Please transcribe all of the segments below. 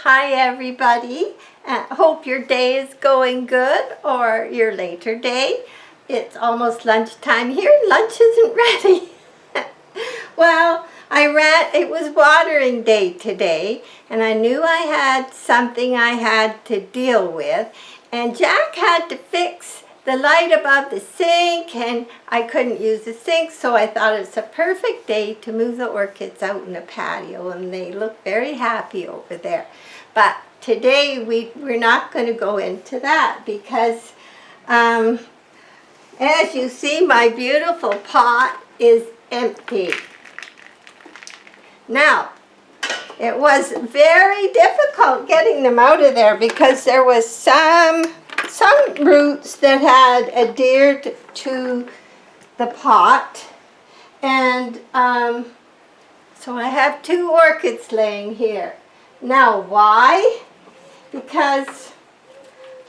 Hi everybody. Hope your day is going good or your later day. It's almost lunchtime here. Lunch isn't ready. Well, it was watering day today and I knew I had something I had to deal with, and Jack had to fix the light above the sink and I couldn't use the sink, so I thought it's a perfect day to move the orchids out in the patio, and they look very happy over there. But today we're not going to go into that because as you see, my beautiful pot is empty. Now, it was very difficult getting them out of there because there was some roots that had adhered to the pot, and so I have two orchids laying here. Now, why? Because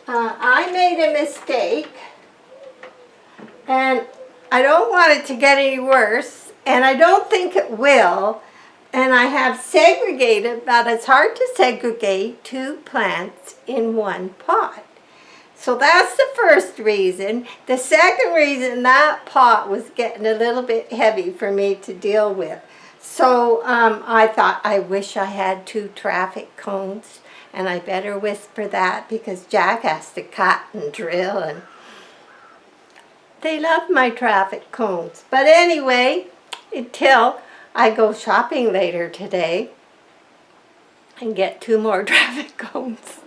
I made a mistake and I don't want it to get any worse, and I don't think it will. And I have segregated, but it's hard to segregate two plants in one pot. So that's the first reason. The second reason, that pot was getting a little bit heavy for me to deal with. So I thought, I wish I had two traffic cones, and I better whisper that because Jack has to cut and drill, and they love my traffic cones. But anyway, until I go shopping later today and get two more traffic cones.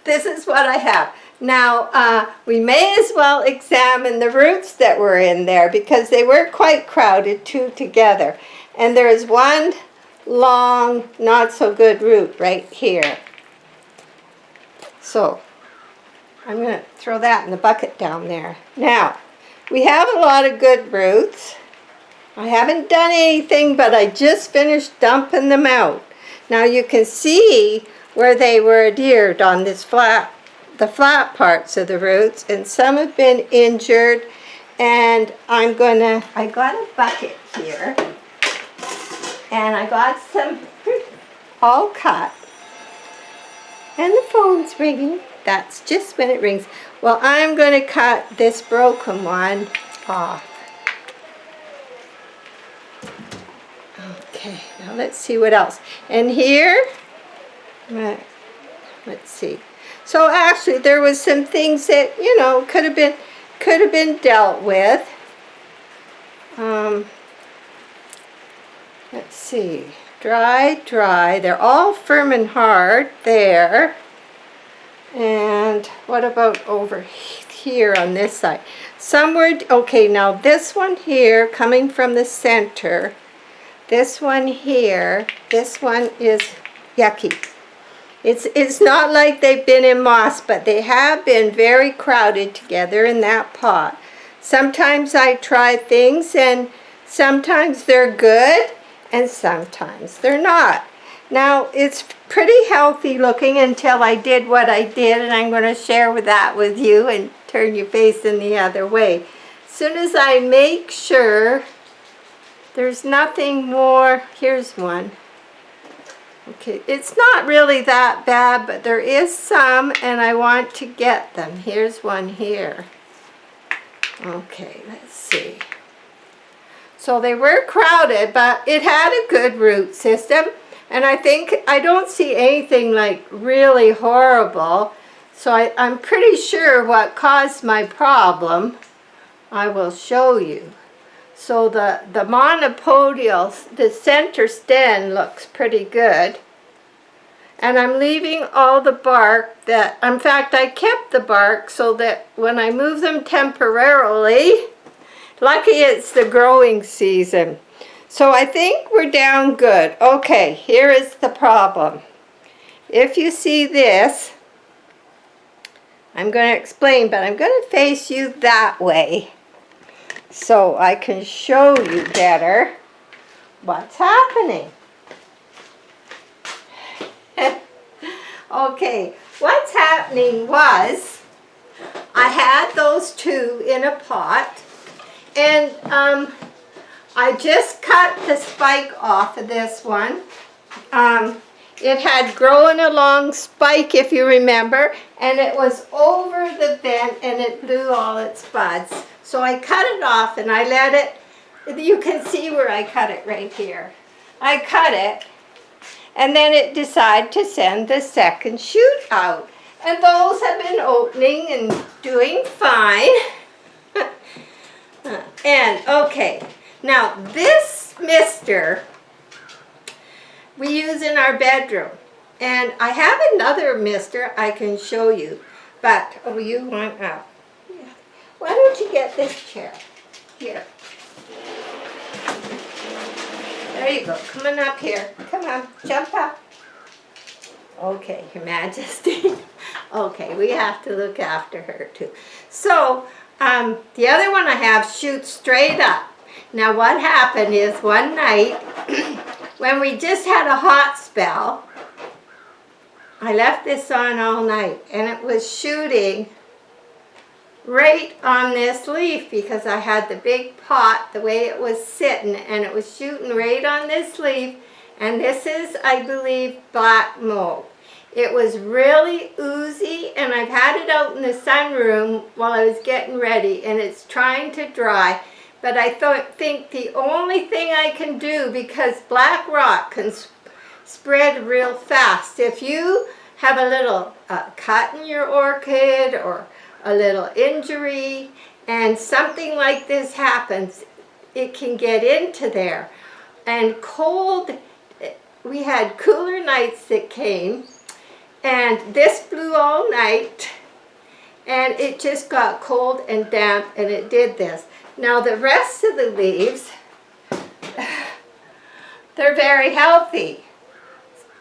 This is what I have. Now, we may as well examine the roots that were in there because they were quite crowded, two together. And there is one long, not so good root right here. So, I'm going to throw that in the bucket down there. Now, we have a lot of good roots. I haven't done anything, but I just finished dumping them out. Now you can see where they were adhered on this the flat parts of the roots, and some have been injured, and I got a bucket here, and I got some all cut, and the phone's ringing. That's just when it rings. Well, I'm going to cut this broken one off. Okay, now let's see what else. And here, let's see. So actually, there was some things that, you know, could have been dealt with. Let's see. Dry. They're all firm and hard there. And what about over here on this side? Okay, now this one here, coming from the center. This one here, this one is yucky. It's not like they've been in moss, but they have been very crowded together in that pot. Sometimes I try things and sometimes they're good and sometimes they're not. Now, it's pretty healthy looking until I did what I did, and I'm going to share that with you and turn your face in the other way. As soon as I make sure there's nothing more. Here's one. Okay, it's not really that bad, but there is some, and I want to get them. Here's one here. Okay, let's see. So they were crowded, but it had a good root system, and I don't see anything like really horrible. So I'm pretty sure what caused my problem, I will show you. So the monopodial, the center stem looks pretty good. And I'm leaving all the bark in fact, I kept the bark so that when I move them temporarily, lucky it's the growing season. So I think we're down good. Okay, here is the problem. If you see this, I'm going to explain, but I'm going to face you that way, so I can show you better what's happening. Okay, what's happening was I had those two in a pot, and I just cut the spike off of this one. It had grown a long spike, if you remember, and it was over the vent and it blew all its buds. So I cut it off and I let it, you can see where I cut it right here. I cut it and then it decided to send the second shoot out. And those have been opening and doing fine. And okay, now this mister we use in our bedroom. And I have another mister I can show you. But, oh, you want out. Yeah. Why don't you get this chair? Here. There you go. Come on up here. Come on. Jump up. Okay, Your Majesty. Okay, we have to look after her too. So, the other one I have shoots straight up. Now what happened is one night, when we just had a hot spell, I left this on all night and it was shooting right on this leaf because I had the big pot the way it was sitting and it was shooting right on this leaf. And this is, I believe, black mold. It was really oozy and I've had it out in the sunroom while I was getting ready and it's trying to dry. But I think the only thing I can do, because black rot can spread real fast. If you have a little cut in your orchid or a little injury and something like this happens, it can get into there. And cold, we had cooler nights that came and this blew all night and it just got cold and damp and it did this. Now the rest of the leaves, they're very healthy.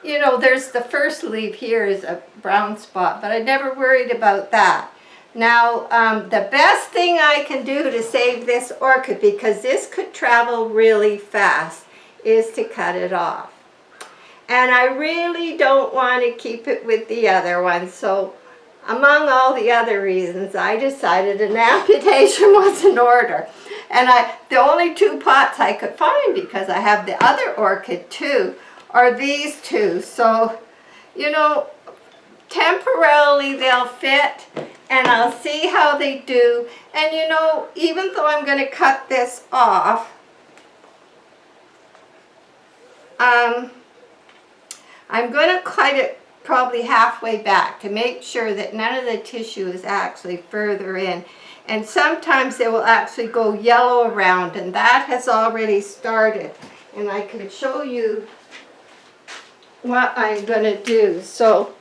You know, there's the first leaf here is a brown spot, but I never worried about that. Now, the best thing I can do to save this orchid, because this could travel really fast, is to cut it off. And I really don't want to keep it with the other one, so among all the other reasons, I decided an amputation was in order. And the only two pots I could find, because I have the other orchid too, are these two. So, you know, temporarily they'll fit and I'll see how they do. And you know, even though I'm going to cut this off, I'm going to cut it probably halfway back to make sure that none of the tissue is actually further in. And sometimes they will actually go yellow around, and that has already started. And I can show you what I'm going to do. So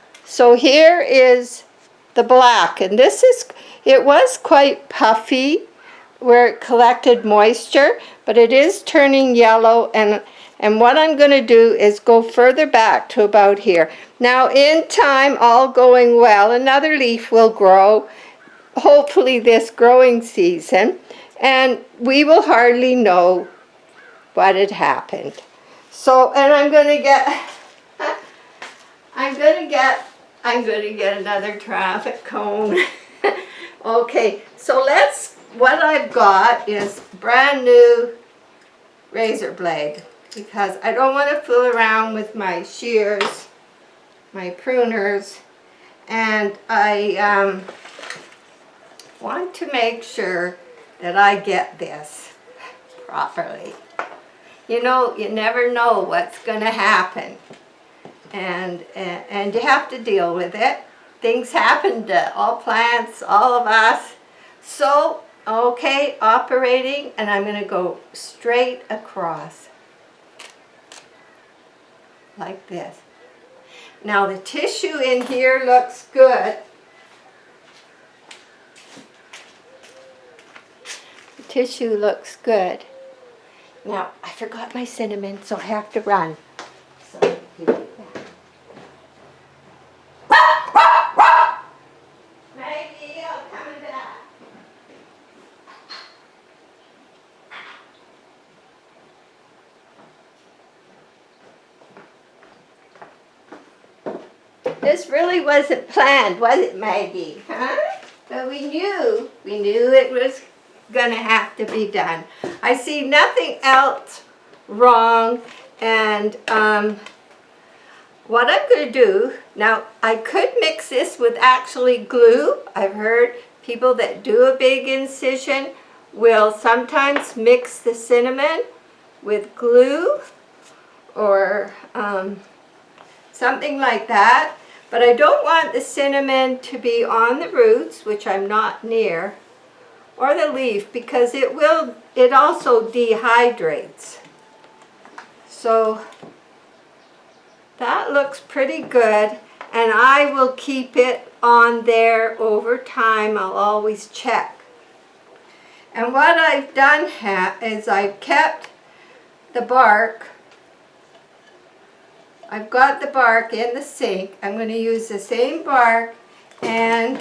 here is the black, and this is, it was quite puffy where it collected moisture, but it is turning yellow, and what I'm going to do is go further back to about here. Now in time, all going well, another leaf will grow, hopefully this growing season, and we will hardly know what had happened. So, and I'm going to get another traffic cone. Okay, so what I've got is brand new razor blade, because I don't want to fool around with my shears, my pruners, and I want to make sure that I get this properly. You know, you never know what's going to happen, and you have to deal with it. Things happen to all plants, all of us. So, okay, operating, and I'm going to go straight across like this. Now the tissue in here looks good. The tissue looks good. Now I forgot my cinnamon, so I have to run. So you do that. Maggie, I'm coming back. This really wasn't planned, was it, Maggie? Huh? But we knew it was gonna have to be done. I see nothing else wrong, and what I'm going to do, now I could mix this with actually glue. I've heard people that do a big incision will sometimes mix the cinnamon with glue or something like that. But I don't want the cinnamon to be on the roots, which I'm not near, or the leaf, because it also dehydrates. So that looks pretty good, and I will keep it on there over time. I'll always check. And what I've done is I've kept the bark. I've got the bark in the sink. I'm going to use the same bark, and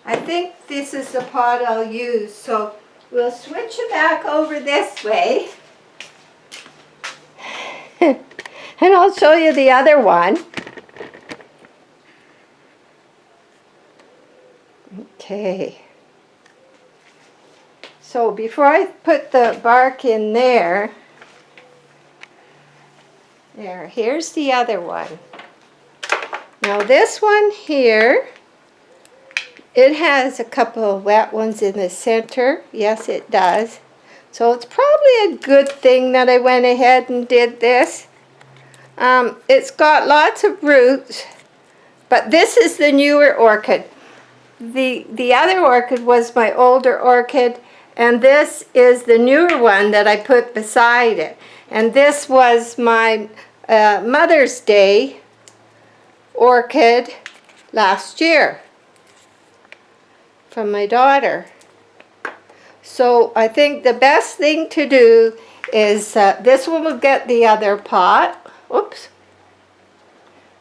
I think this is the pot I'll use. So we'll switch it back over this way. And I'll show you the other one. Okay. So before I put the bark in there, here's the other one. Now this one here, it has a couple of wet ones in the center. Yes, it does. So it's probably a good thing that I went ahead and did this. It's got lots of roots, but this is the newer orchid. The other orchid was my older orchid, and this is the newer one that I put beside it. And this was my Mother's Day orchid last year from my daughter. So I think the best thing to do is this one will get the other pot. Oops.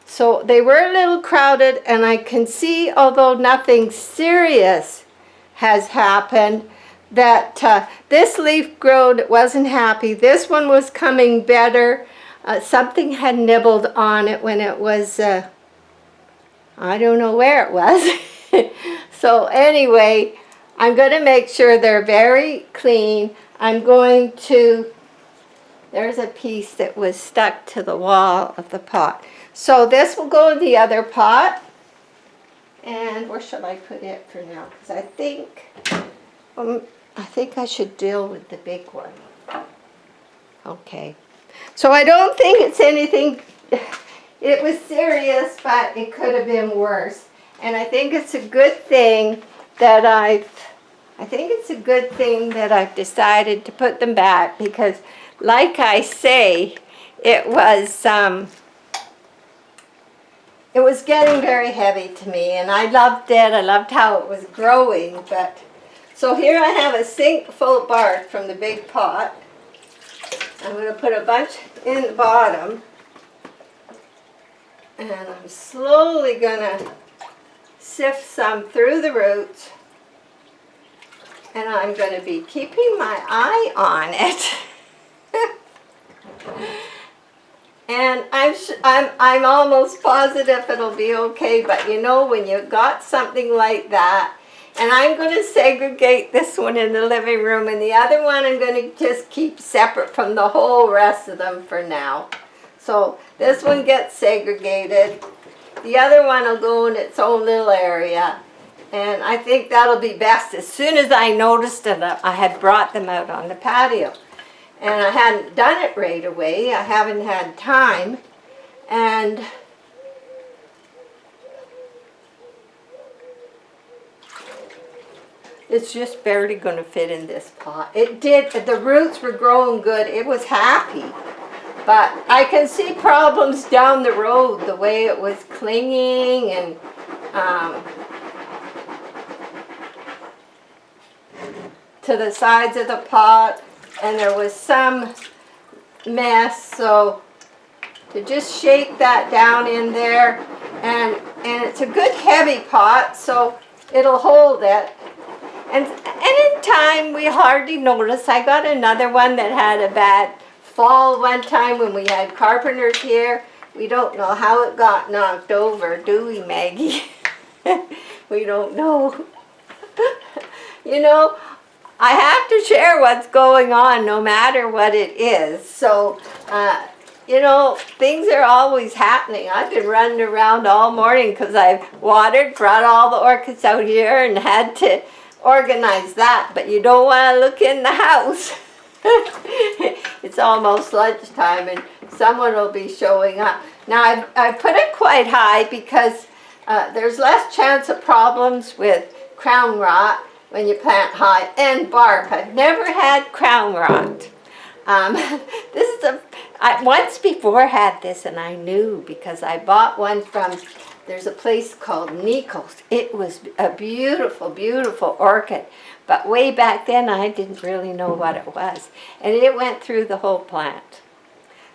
So they were a little crowded, and I can see, although nothing serious has happened, that this leaf growed wasn't happy. This one was coming better. Something had nibbled on it when it was, I don't know where it was. So anyway, I'm going to make sure they're very clean. I'm going to, there's a piece that was stuck to the wall of the pot. So this will go in the other pot. And where should I put it for now? Because I think I should deal with the big one. Okay. So I don't think it's anything, it was serious, but it could have been worse. And I think it's a good thing that I've decided to put them back, because like I say, it was getting very heavy to me, and I loved it. I loved how it was growing. But so here I have a sink full of bark from the big pot. I'm going to put a bunch in the bottom, and I'm slowly going to sift some through the roots, and I'm going to be keeping my eye on it. And I'm almost positive it'll be okay, but you know, when you got something like that, and I'm going to segregate this one in the living room, and the other one I'm going to just keep separate from the whole rest of them for now. So this one gets segregated. The other one will go in its own little area, and I think that'll be best. As soon as I noticed it, I had brought them out on the patio. And I hadn't done it right away. I haven't had time. And it's just barely going to fit in this pot. It did. The roots were growing good. It was happy. But I can see problems down the road, the way it was clinging and to the sides of the pot. And there was some mess, so to just shake that down in there, and it's a good heavy pot, so it'll hold it. And in time, we hardly noticed. I got another one that had a bad fall one time when we had carpenters here. We don't know how it got knocked over, do we, Maggie? We don't know. You know, I have to share what's going on no matter what it is. So you know, things are always happening. I've been running around all morning because I've watered, brought all the orchids out here and had to organize that. But you don't want to look in the house. It's almost lunchtime and someone will be showing up. Now I put it quite high because there's less chance of problems with crown rot when you plant high, and bark. I've never had crown rot. This is I once before had this and I knew because I bought one from, there's a place called Nico's. It was a beautiful, beautiful orchid. But way back then I didn't really know what it was. And it went through the whole plant.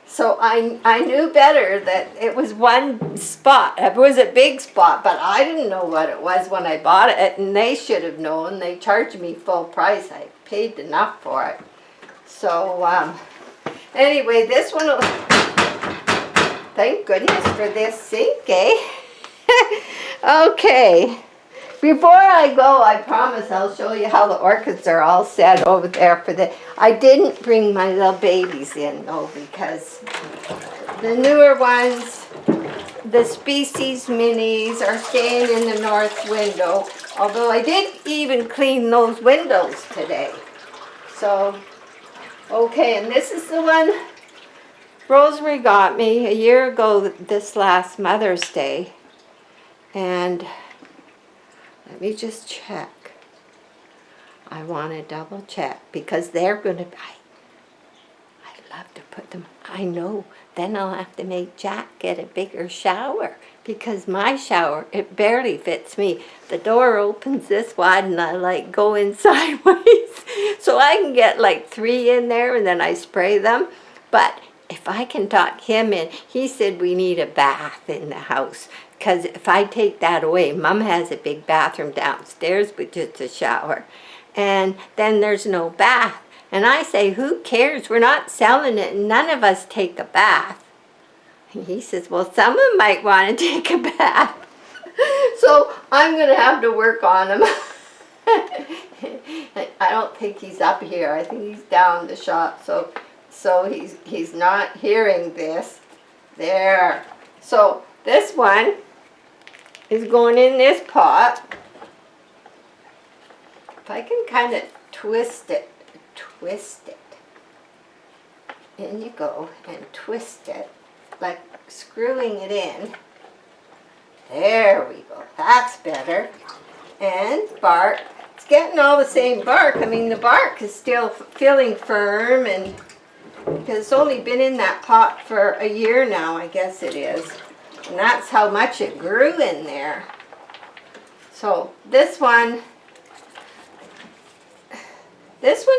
So I knew better that it was one spot. It was a big spot, but I didn't know what it was when I bought it, and they should have known. They charged me full price. I paid enough for it. So anyway, this one, thank goodness for this sink, eh? Okay. Before I go, I promise I'll show you how the orchids are all set over there for the, I didn't bring my little babies in though, because the newer ones, the species minis, are staying in the north window, although I did even clean those windows today. So, okay, and this is the one Rosemary got me a year ago this last Mother's Day, and let me just check. I want to double check because they're going to, I love to put them, I know, then I'll have to make Jack get a bigger shower because my shower, it barely fits me. The door opens this wide and I like go in sideways. So I can get like 3 in there and then I spray them. But if I can talk him in, he said we need a bath in the house. Because if I take that away, Mom has a big bathroom downstairs with just a shower. And then there's no bath. And I say, who cares? We're not selling it. And none of us take a bath. And he says, well, someone might want to take a bath. So I'm going to have to work on him. I don't think he's up here. I think he's down the shop. So he's not hearing this. There. So this one is going in this pot. If I can kind of twist it. In you go, and twist it, like screwing it in. There we go, that's better. And bark, it's getting all the same bark. I mean, the bark is still feeling firm, and because it's only been in that pot for a year now, I guess it is. And that's how much it grew in there. So this one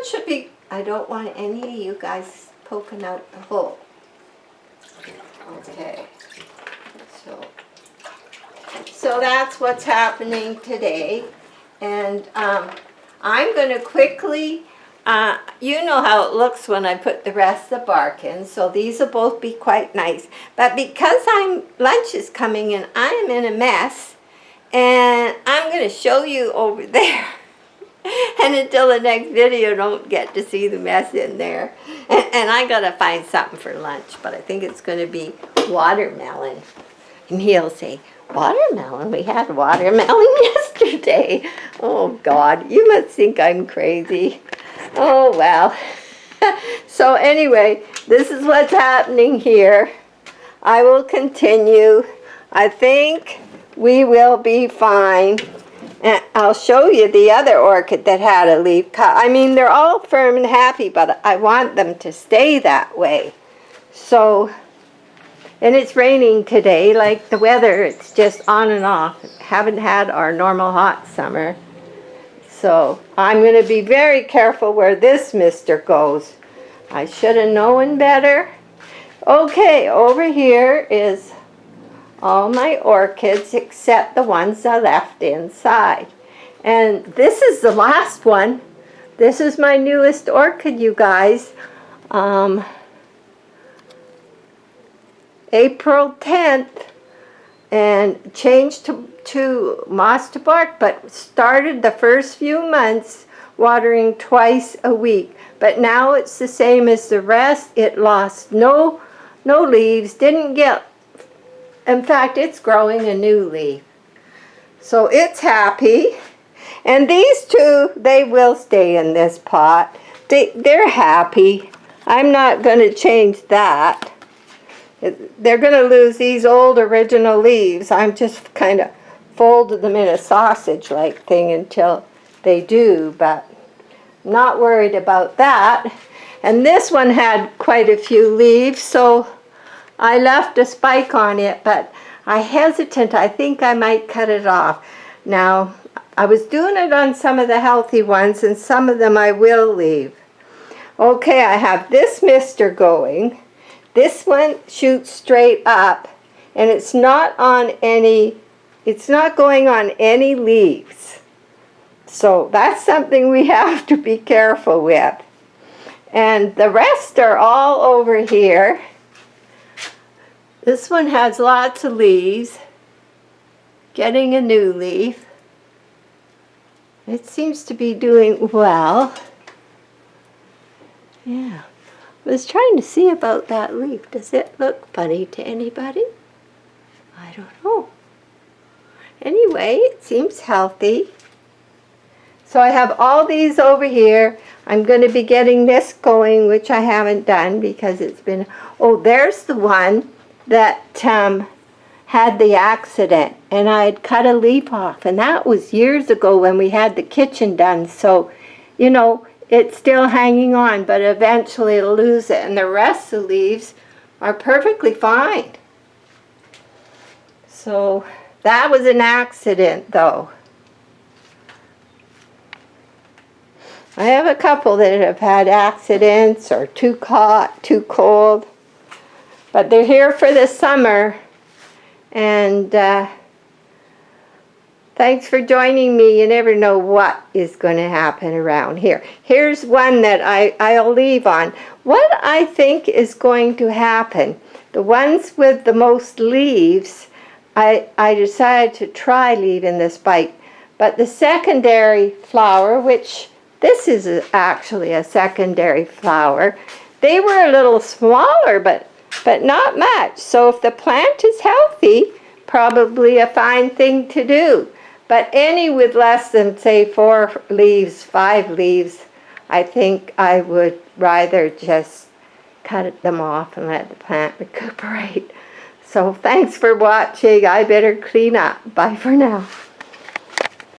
should be, I don't want any of you guys poking out the hole. Okay, so that's what's happening today. And I'm going to quickly, you know how it looks when I put the rest of the bark in, so these will both be quite nice. But because lunch is coming in, I am in a mess, and I'm going to show you over there. And until the next video, don't get to see the mess in there. And I got to find something for lunch, but I think it's going to be watermelon. And he'll say, watermelon? We had watermelon yesterday. Oh, God, you must think I'm crazy. Oh, well. So anyway, this is what's happening here. I will continue. I think we will be fine. And I'll show you the other orchid that had a leaf cut. I mean, they're all firm and happy, but I want them to stay that way. So, and it's raining today, like the weather, it's just on and off. Haven't had our normal hot summer. So, I'm going to be very careful where this mister goes. I should have known better. Okay, over here is all my orchids except the ones I left inside. And this is the last one. This is my newest orchid, you guys. April 10th, and changed to moss to bark, but started the first few months watering twice a week. But now it's the same as the rest. It lost no no leaves, didn't get, in fact, it's growing a new leaf. So it's happy. And these two, they will stay in this pot. They're happy. I'm not going to change that. They're going to lose these old original leaves. I'm just kind of folded them in a sausage-like thing until they do, but I'm not worried about that. And this one had quite a few leaves, so I left a spike on it, but I hesitant. I think I might cut it off. Now, I was doing it on some of the healthy ones, and some of them I will leave. Okay, I have this mister going. This one shoots straight up, and it's not going on any leaves. So that's something we have to be careful with. And the rest are all over here. This one has lots of leaves, getting a new leaf. It seems to be doing well. Yeah. I was trying to see about that leaf. Does it look funny to anybody? I don't know. Anyway, it seems healthy. So I have all these over here. I'm going to be getting this going, which I haven't done because it's been... Oh, there's the one that had the accident, and I had cut a leaf off, and that was years ago when we had the kitchen done. So, you know, it's still hanging on, but eventually it'll lose it, and the rest of the leaves are perfectly fine. So that was an accident, though. I have a couple that have had accidents or too hot, too cold, but they're here for the summer. And thanks for joining me. You never know what is going to happen around here. Here's one that I'll leave on. What I think is going to happen, the ones with the most leaves, I decided to try leaving the spike. But the secondary flower, which this is actually a secondary flower, they were a little smaller, but not much. So if the plant is healthy, probably a fine thing to do. But any with less than, say, 4 leaves, 5 leaves, I think I would rather just cut them off and let the plant recuperate. So thanks for watching. I better clean up. Bye for now.